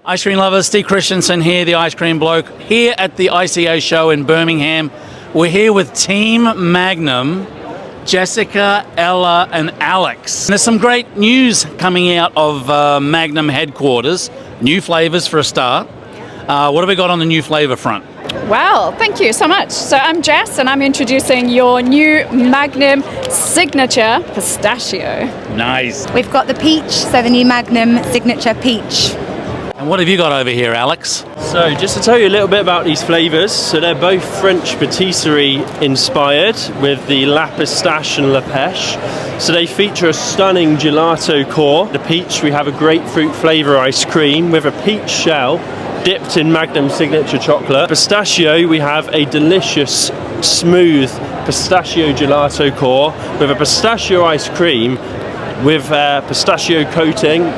Ice cream lovers, Steve Christensen here, the Ice Cream Bloke, here at the ICA show in Birmingham. We're here with Team Magnum, Jessica, Ella and Alex. There's some great news coming out of Magnum headquarters, new flavours for a start. What have we got on the new flavour front? Well, thank you so much. So I'm Jess and I'm introducing your new Magnum Signature Pistachio. Nice. We've got the peach, so the new Magnum Signature Peach. And what have you got over here, Alex? So just to tell you a little bit about these flavours, so they're both French patisserie inspired with the La Pistache and La Pêche. So they feature a stunning gelato core. The peach, we have a grapefruit flavour ice cream with a peach shell dipped in Magnum signature chocolate. Pistachio, we have a delicious, smooth pistachio gelato core with a pistachio ice cream with pistachio coating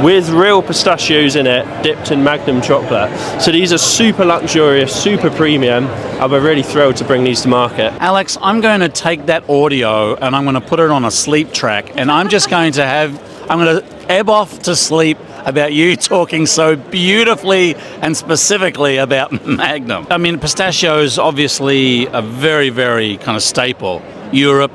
with real pistachios in it, dipped in Magnum chocolate. So these are super luxurious, super premium, and we're really thrilled to bring these to market. Alex, I'm going to take that audio and I'm going to put it on a sleep track, and I'm just going to I'm going to ebb off to sleep about you talking so beautifully and specifically about Magnum. I mean, pistachios obviously a very, very kind of staple. Europe.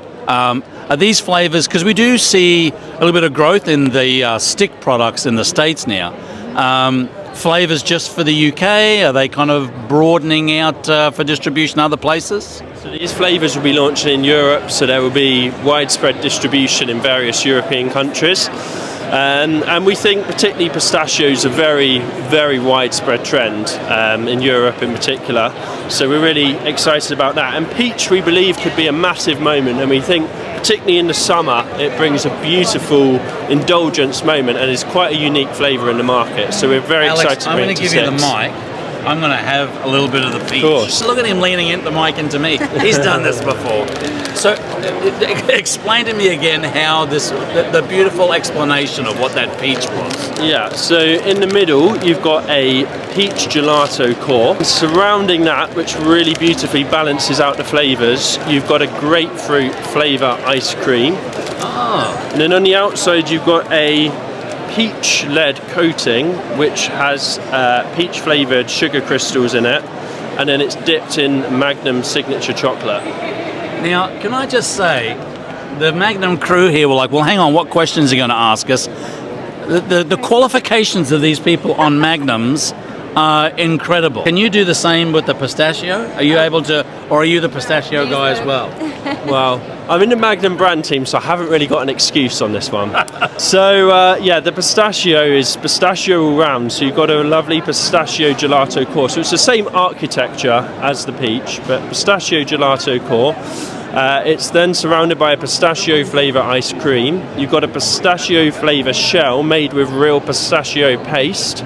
Are these flavours, because we do see a little bit of growth in the stick products in the States now, flavours just for the UK? Are they kind of broadening out for distribution other places? So these flavours will be launching in Europe, so there will be widespread distribution in various European countries. And we think particularly pistachios are a very, very widespread trend in Europe in particular. So we're really excited about that. And peach, we believe, could be a massive moment. And we think, particularly in the summer, it brings a beautiful indulgence moment and is quite a unique flavour in the market. So we're very excited to bring it to Alex, I'm going to give you the mic. I'm going to have a little bit of the peach. Course. Look at him leaning into the mic into me. He's done this before. So explain to me again how the beautiful explanation of what that peach was. Yeah, so in the middle you've got a peach gelato core. Surrounding that, which really beautifully balances out the flavours, you've got a grapefruit flavour ice cream. Oh. And then on the outside you've got a peach-led coating, which has peach flavoured sugar crystals in it, and then it's dipped in Magnum signature chocolate. Now, can I just say, the Magnum crew here were like, well, hang on, what questions are you going to ask us? The qualifications of these people on Magnums are incredible. Can you do the same with the pistachio? Are you able to, or are you the pistachio guy as well? Well, I'm in the Magnum brand team, so I haven't really got an excuse on this one. So, yeah, the pistachio is pistachio all round, so you've got a lovely pistachio gelato core. So it's the same architecture as the peach, but pistachio gelato core. It's then surrounded by a pistachio flavour ice cream. You've got a pistachio flavour shell made with real pistachio paste.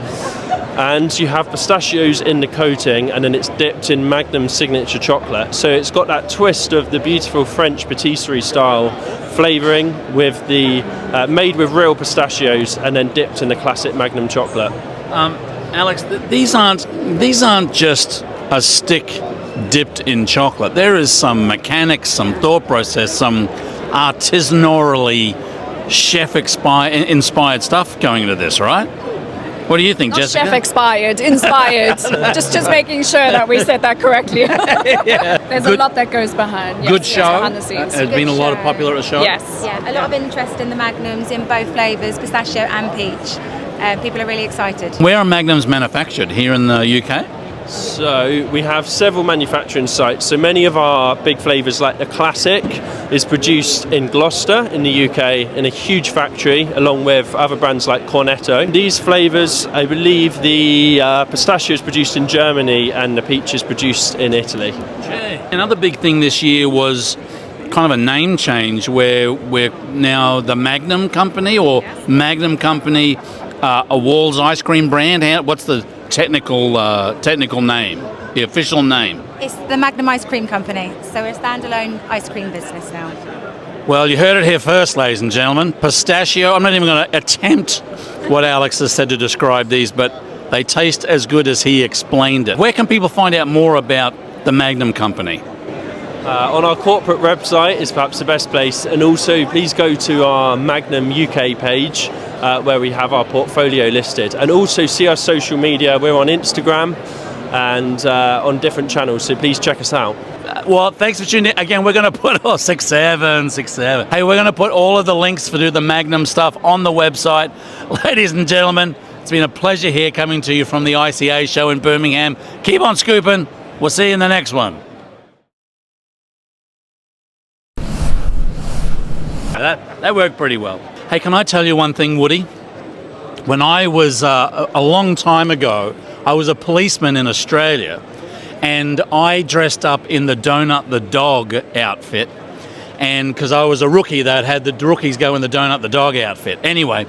And you have pistachios in the coating, and then it's dipped in Magnum signature chocolate. So it's got that twist of the beautiful French patisserie style flavouring with the made with real pistachios and then dipped in the classic Magnum chocolate. Alex, these aren't just a stick dipped in chocolate. There is some mechanics, some thought process, some artisanally chef-inspired stuff going into this, right? What do you think, Not Jessica? Chef-inspired, inspired. just making sure that we said that correctly. Yeah. There's a lot that goes behind. Yes, Good show. behind the scenes. Has been a lot of popular at the show. Yes. Yeah, a lot of interest in the Magnums in both flavours, pistachio and peach. People are really excited. Where are Magnums manufactured? Here in the UK? So we have several manufacturing sites. So many of our big flavours, like the classic, is produced in Gloucester in the UK in a huge factory, along with other brands like Cornetto. These flavours, I believe the pistachio is produced in Germany and the peach is produced in Italy. Another big thing this year was kind of a name change, where we're now the Magnum Company, or Magnum Company, a Wall's ice cream brand. What's the technical name, the official name? It's the Magnum Ice Cream Company, so we're a standalone ice cream business now. Well, you heard it here first, ladies and gentlemen. Pistachio. I'm not even going to attempt what Alex has said to describe these, but they taste as good as he explained it. Where can people find out more about the Magnum Company? On our corporate website is perhaps the best place, and also please go to our Magnum UK page where we have our portfolio listed, and also see our social media. We're on Instagram and on different channels, so please check us out. Well, thanks for tuning in. Again, we're going to put 6-7. Hey, we're going to put all of the links for the Magnum stuff on the website. Ladies and gentlemen, it's been a pleasure here coming to you from the ICA show in Birmingham. Keep on scooping. We'll see you in the next one. That worked pretty well. Hey, can I tell you one thing, Woody? When I was, a long time ago, I was a policeman in Australia, and I dressed up in the Donut the Dog outfit, and because I was a rookie, they'd had the rookies go in the Donut the Dog outfit. Anyway,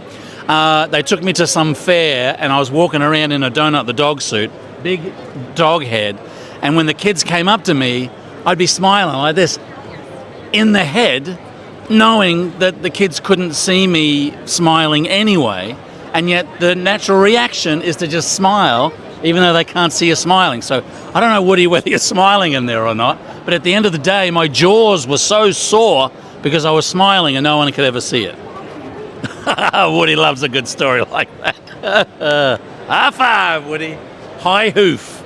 they took me to some fair, and I was walking around in a Donut the Dog suit, big dog head, and when the kids came up to me, I'd be smiling like this in the head, knowing that the kids couldn't see me smiling anyway, and yet the natural reaction is to just smile, even though they can't see you smiling. So I don't know, Woody, whether you're smiling in there or not, but at the end of the day, my jaws were so sore because I was smiling and no one could ever see it. Woody loves a good story like that. High five, Woody. High hoof.